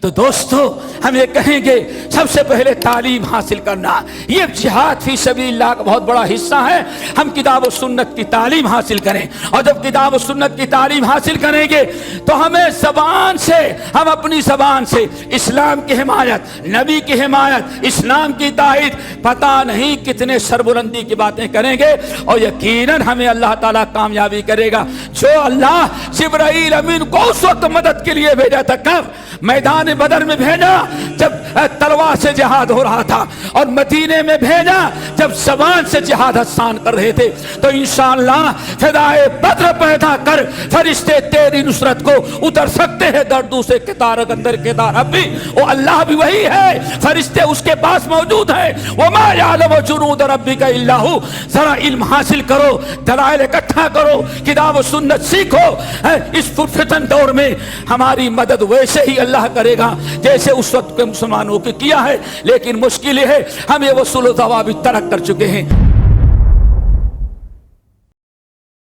تو دوستو ہم یہ کہیں گے سب سے پہلے تعلیم حاصل کرنا، یہ جہاد فی سبیل اللہ کا بہت بڑا حصہ ہے۔ ہم کتاب و سنت کی تعلیم حاصل کریں، اور جب کتاب و سنت کی تعلیم حاصل کریں گے تو ہمیں زبان سے، ہم اپنی زبان سے اسلام کی حمایت، نبی کی حمایت، اسلام کی تائید، پتہ نہیں کتنے سربلندی کی باتیں کریں گے، اور یقیناً ہمیں اللہ تعالیٰ کامیابی کرے گا۔ جو اللہ جبرائیل امین کو اس وقت مدد کے لیے بھیجا تھا، کب؟ میدان بدر میں بھیجا جب تلوار سے جہاد ہو رہا تھا، اور مدینے میں بھیجا جب زبان سے جہاد آسان کر رہے تھے۔ تو انشاءاللہ فدائے بدر پیدا کر فرشتے تیری نصرت کو اتر سکتے ہیں دردوں سے کتار اندر کتار۔ اب بھی وہ اللہ بھی وہی ہے، فرشتے اس کے پاس موجود ہیں۔ وما یعلم جنود ربک الا ھو۔ ذرا علم حاصل کرو، دلائل اکٹھا کرو، کتاب و سنت سیکھو۔ اس فتن دور میں ہماری مدد ویسے ہی اللہ کرے گا جیسے اس وقت کے مسلمانوں کے کیا ہے، لیکن مشکل یہ ہے ہم یہ وصول و ضوابط ترک کر چکے ہیں۔